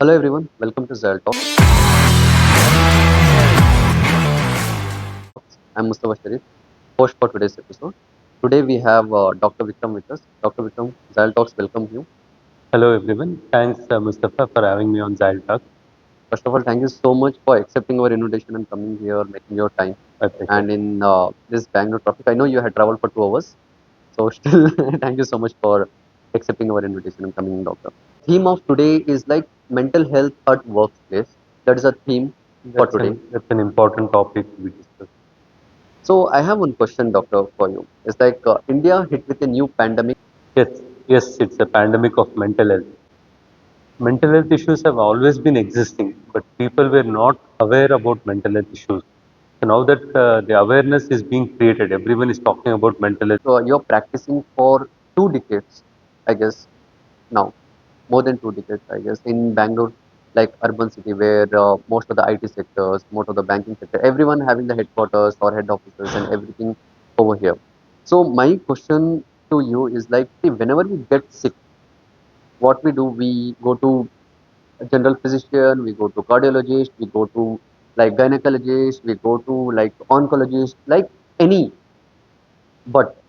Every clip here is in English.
Hello everyone, welcome to Zyael Talks. I'm MustafaShariff, host for today's episode. Today we have Dr. Vikram with us. Dr. Vikram, Zyael Talks welcome you. Hello everyone. Thanks Mustafa for having me on ZyaelTalks. First of all, thank you so much for accepting our invitation and coming here, making your time. My pleasure. And in this Bangalore traffic, I know you had traveled for 2 hours, so still thank you so much for accepting our invitation and coming, Doctor. Theme of today is like mental health at workplace. That is a theme for today. That's an important topic we discuss. So I have one question, Doctor, for you. It's like India hit with a new pandemic. Yes, yes, it's a pandemic of mental health. Mental health issues have always been existing, but people were not aware about mental health issues. So now that the awareness is being created, everyone is talking about mental health. You're practicing for 2 decades, I guess, now, more than 2 decades, I guess, in Bangalore, like urban city where most of the IT sectors, most of the banking sector, everyone having the headquarters or head offices and everything over here. So my question to you is like, see, whenever we get sick, what we do, we go to a general physician, we go to cardiologist, we go to like gynecologist, we go to like oncologist, like any. But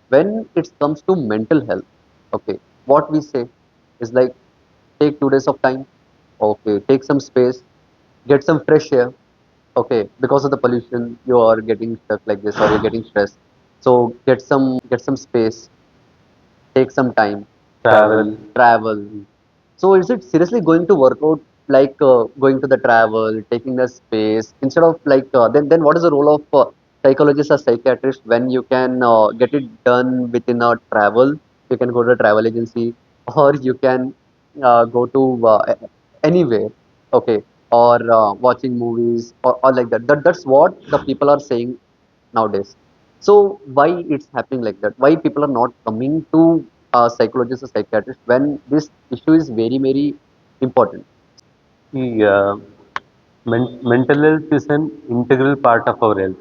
when it comes to mental health, okay, what we say is like take 2 days of time, okay, take some space, get some fresh air, okay, because of the pollution you are getting stuck like this or you're getting stressed. So get some space, take some time, Travel. travel. So is it seriously going to work out like going to the travel, taking the space instead of like then what is the role of psychologist or psychiatrist when you can get it done within a travel? You can go to a travel agency or you can go to anywhere, okay, or watching movies or like that. That's what the people are saying nowadays. So why it's happening like that? Why people are not coming to psychologists or psychiatrists when this issue is very very important? The mental health is an integral part of our health.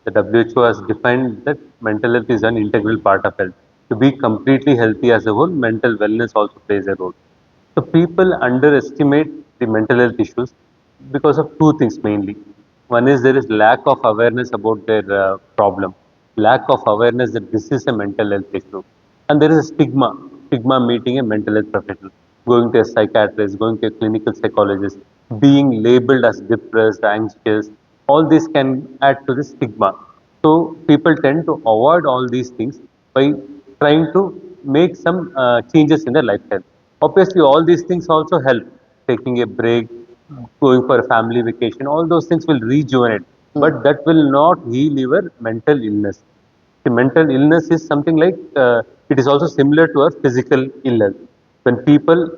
The WHO has defined that mental health is an integral part of health. To be completely healthy as a whole, mental wellness also plays a role. So people underestimate the mental health issues because of two things mainly. One is there is lack of awareness about their problem, lack of awareness that this is a mental health issue, and there is a stigma meeting a mental health professional, going to a psychiatrist, going to a clinical psychologist, being labeled as depressed, anxious. All this can add to the stigma. So people tend to avoid all these things by trying to make some changes in their lifestyle. Obviously, all these things also help. Taking a break, going for a family vacation, all those things will rejuvenate, Hmm. but that will not heal your mental illness. The mental illness is something like it is also similar to a physical illness. When people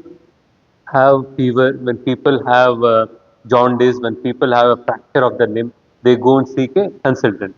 have fever, when people have jaundice, when people have a fracture of the limb, they go and seek a consultant.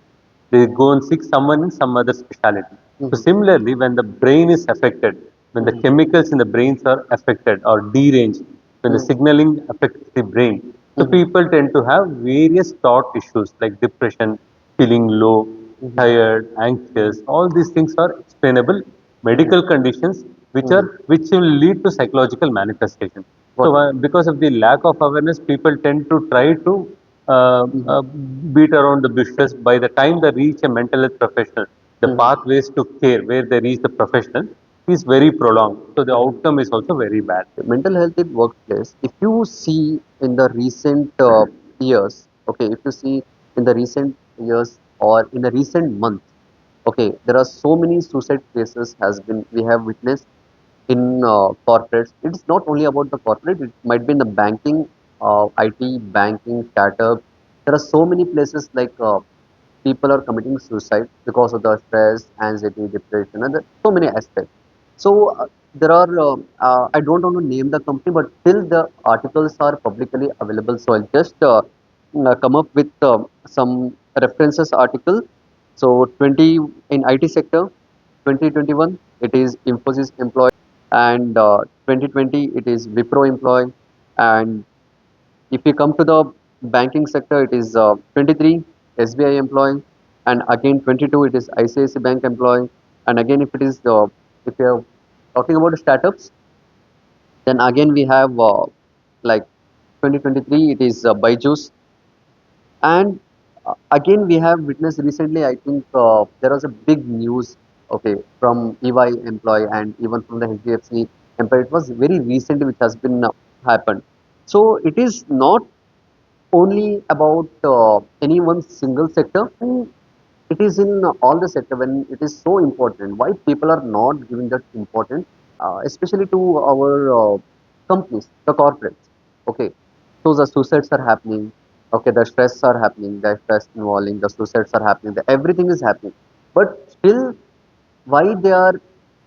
They go and seek someone in some other specialty. So Hmm. similarly, when the brain is affected, when the Hmm. chemicals in the brains are affected or deranged, when the Hmm. signaling affects the brain, so Hmm. people tend to have various thought issues like depression, feeling low, Hmm. tired, anxious. All these things are explainable medical conditions Hmm. which will lead to psychological manifestation. Got So it. because of the lack of awareness, people tend to try to Hmm. beat around the bushes. By the time they reach a mental health professional, the Hmm. pathways to care where they reach the professional is very prolonged. So the Hmm. outcome is also very bad. Mental health in workplace. If you see in the recent years, okay, if you see in the recent years or in the recent months, okay, there are so many suicide cases has been we have witnessed in corporates. It's not only about the corporate, it might be in the banking, IT, banking, startup. There are so many places like people are committing suicide because of the stress, anxiety, depression, and so many aspects. So there are, I don't want to name the company, but still the articles are publicly available. So I'll just come up with some references article. So 20 in IT sector, 2021, it is Infosys employee, and 2020, it is Wipro employee, and if you come to the banking sector, it is 23 SBI employee, and again 22 it is ICICI Bank employee, and again if it is if you are talking about startups, then again we have like 2023 it is Byju's. And again, we have witnessed recently, I think there was a big news, okay, from EY employee and even from the HDFC employee. It was very recently which has been happened. So it is not only about any one single sector. And it is in all the sector when it is so important. Why people are not giving that importance, especially to our companies, the corporates. Okay, so the suicides are happening. Okay, the stress are happening. The stress involving the suicides are happening. Everything is happening, but still, why they are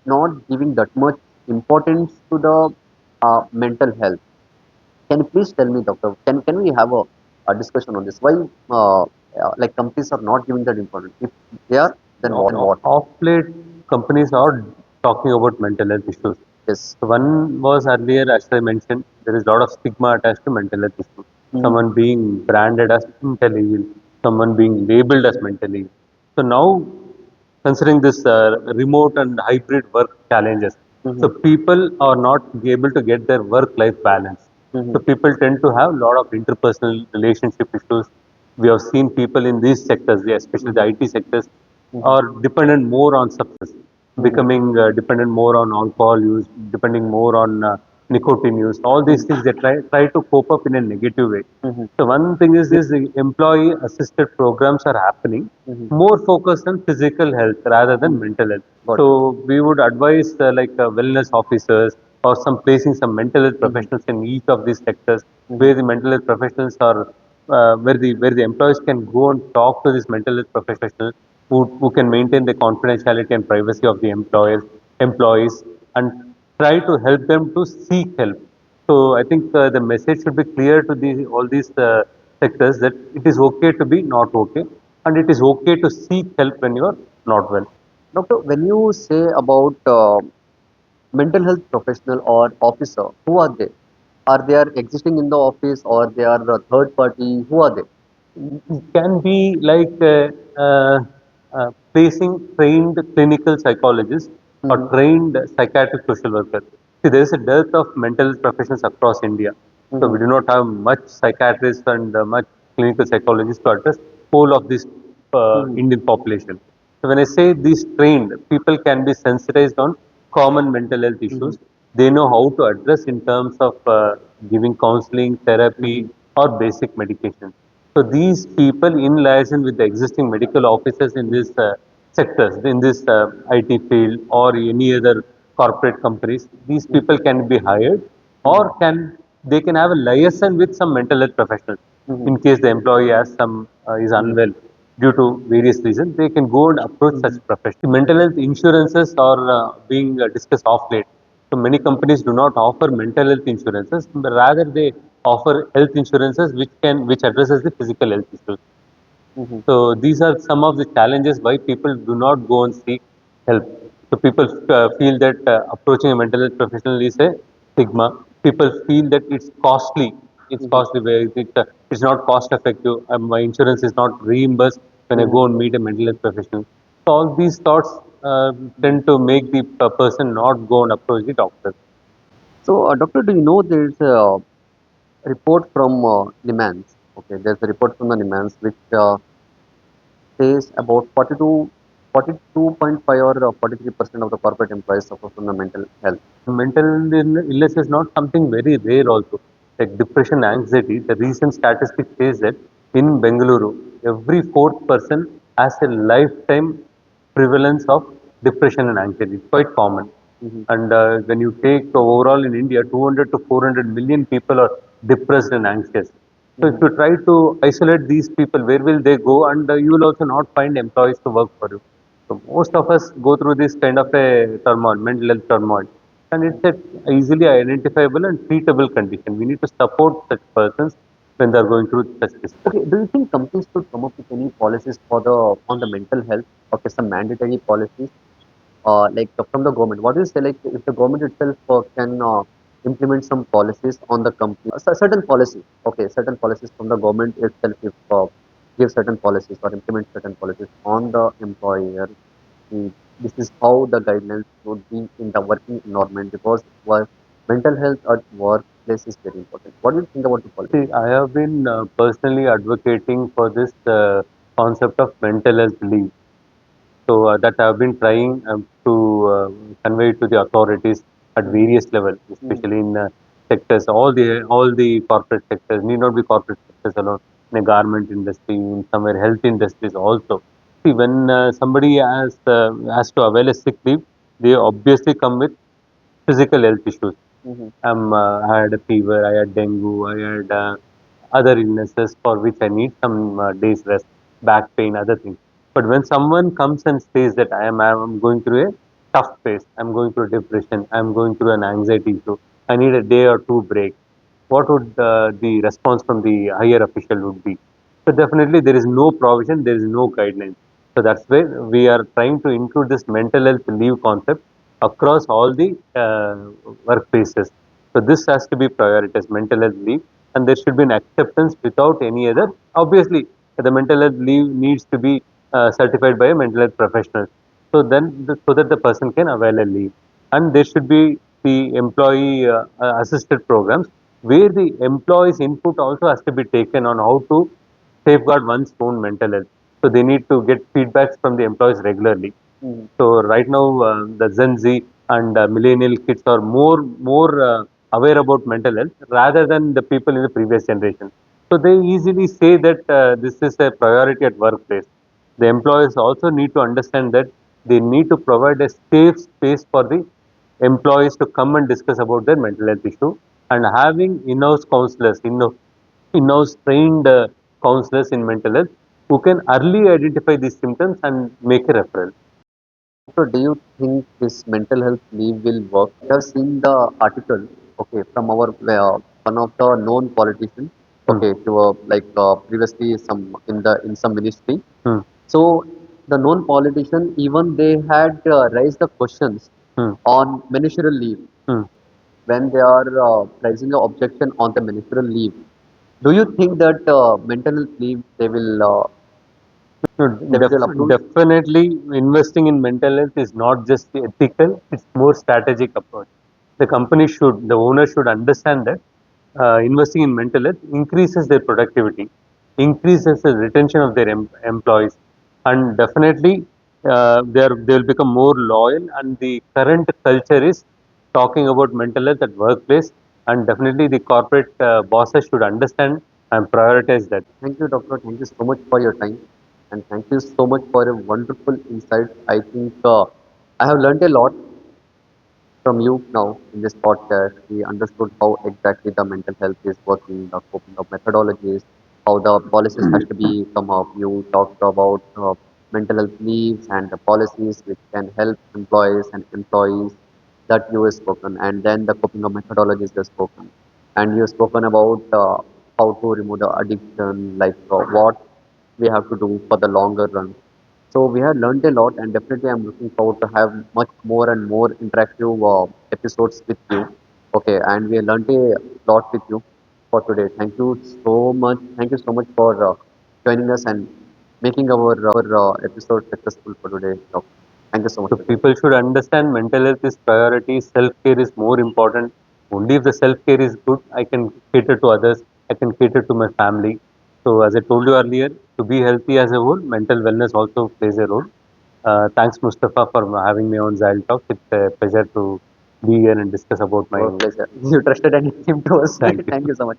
not giving that much importance to the mental health? Can you please tell me, doctor? Can we have a discussion on this? Why like companies are not giving that importance? If they are, then what? Off late, companies are talking about mental health issues. Yes. So one was earlier, as I mentioned, there is a lot of stigma attached to mental health issues. Mm-hmm. Someone being branded as mentally ill, someone being labeled as mentally ill. So now, considering this remote and hybrid work challenges, so Mm-hmm. people are not able to get their work-life balance. So Mm-hmm. people tend to have a lot of interpersonal relationship issues. We have seen people in these sectors, especially the Mm-hmm. IT sectors, Mm-hmm. are dependent more on substance, Mm-hmm. becoming dependent more on alcohol use, depending more on nicotine use. All these things they try to cope up in a negative way. Mm-hmm. So one thing is the employee assisted programs are happening Mm-hmm. more focused on physical health rather than Mm-hmm. mental health. Got it. So we would advise wellness officers or some placing some mental health Mm-hmm. professionals in each of these sectors Mm-hmm. where the mental health professionals are where the employees can go and talk to this mental health professional who can maintain the confidentiality and privacy of the employees and try to help them to seek help. So I think the message should be clear to all these sectors that it is okay to be not okay and it is okay to seek help when you are not well. Doctor, when you say about mental health professional or officer, who are they? Are they are existing in the office or they are a third party? Who are they? It can be like placing trained clinical psychologists or Mm-hmm. trained psychiatric social workers. See, there is a dearth of mental health professions across India. So Mm-hmm. we do not have much psychiatrists and much clinical psychologists to address whole of this Mm-hmm. Indian population. So when I say these trained, people can be sensitized on common mental health Mm-hmm. issues. They know how to address in terms of giving counseling, therapy, Mm-hmm. or basic medication. So these people, in liaison with the existing medical officers in Mm-hmm. these sectors, in this IT field or any other corporate companies, these Mm-hmm. people can be hired Mm-hmm. or can they can have a liaison with some mental health professionals. Mm-hmm. In case the employee has some is unwell due to various reasons, they can go and approach such Mm-hmm. professionals. Mental health insurances are being discussed off late. So many companies do not offer mental health insurances, but rather they offer health insurances which addresses the physical health issues. Mm-hmm. So these are some of the challenges why people do not go and seek help. So people feel that approaching a mental health professional is a stigma. People feel that it's costly. It's Mm-hmm. costly. It's not cost effective. My insurance is not reimbursed when I Mm-hmm. go and meet a mental health professional. So all these thoughts tend to make the person not go and approach the doctor. So, doctor, do you know there is a report from NIMANS? Okay, there's a report from the NIMANS which says about 42.5 or 43% of the corporate employees suffer from the mental health. Mental illness is not something very rare also. Like depression, anxiety, the recent statistic says that in Bengaluru, every fourth person has a lifetime prevalence of depression and anxiety. It's quite common. Mm-hmm. And when you take overall in India, 200 to 400 million people are depressed and anxious. So if Mm-hmm. you try to isolate these people, where will they go? And you will also not find employees to work for you. So most of us go through this kind of a turmoil, mental health turmoil, and it's a easily identifiable and treatable condition. We need to support such persons when they are going through such distress. Okay, do you think companies should come up with any policies for the on the mental health? Okay, some mandatory policies, like from the government. What do you say? Like if the government itself can implement some policies on the company, certain policies. Okay, certain policies from the government itself, if give certain policies or implement certain policies on the employer. This is how the guidelines should be in the working environment because mental health at work place is very important. What do you think about the See, politics? I have been personally advocating for this concept of mental health leave. So that I've been trying to convey to the authorities at Mm-hmm. various levels, Mm-hmm. especially in sectors, all the corporate sectors, need not be corporate sectors alone, in the garment industry, in somewhere health industries also. See, when somebody has to avail a sick leave, they obviously come with physical health issues. Mm-hmm. I had a fever, I had dengue, I had other illnesses for which I need some days rest, back pain, other things. But when someone comes and says that I am going through a tough phase, I'm going through depression, I'm going through an anxiety issue, I need a day or two break, what would the response from the higher official would be? So definitely there is no provision, there is no guidelines. So that's where we are trying to include this mental health leave concept across all the workplaces. So this has to be prioritized, mental health leave, and there should be an acceptance without any other. Obviously, the mental health leave needs to be certified by a mental health professional. So so that the person can avail a leave, and there should be the employee assisted programs where the employee's input also has to be taken on how to safeguard one's own mental health. So they need to get feedbacks from the employees regularly. Mm-hmm. So right now, the Gen Z and millennial kids are more aware about mental health rather than the people in the previous generation. So they easily say that this is a priority at workplace. The employers also need to understand that they need to provide a safe space for the employees to come and discuss about their mental health issue, and having in-house counselors, in-house trained counselors in mental health who can early identify these symptoms and make a referral. So do you think this mental health leave will work? We have seen the article, okay, from our one of the known politicians, Hmm. okay, to previously some in some ministry. Hmm. So the known politician even they had raised the questions Hmm. on ministerial leave Hmm. when they are raising the objection on the ministerial leave. Do you think that mental health leave No, they will approve? definitely, investing in mental health is not just ethical; it's more strategic approach. The owner should understand that investing in mental health increases their productivity, increases the retention of their employees, and definitely they will become more loyal. And the current culture is talking about mental health at workplace, and definitely the corporate bosses should understand and prioritize that. Thank you, doctor. Thank you so much for your time, and thank you so much for your wonderful insights. I think I have learned a lot from you now in this podcast. We understood how exactly the mental health is working, the coping of methodologies, how the policies has to be come up. You talked about mental health leaves and the policies which can help employees and employees that you have spoken, and then the coping of methodologies you have spoken, and you have spoken about how to remove the addiction, like what we have to do for the longer run. So we have learned a lot, and definitely I'm looking forward to have much more and more interactive episodes with you. Okay, and we learned a lot with you for today. Thank you so much. Thank you so much for joining us and making our episode successful for today. Doctor. Thank you so much So for joining. people should understand mental health is priority, self-care is more important. Only if the self-care is good, I can cater to others, I can cater to my family. So as I told you earlier, to be healthy as a whole, mental wellness also plays a role. Thanks Mustafa for having me on Zyael Talks. It's a pleasure to be here and discuss about my. Our pleasure. You trusted and you came to us. Thank Thank you. you so much.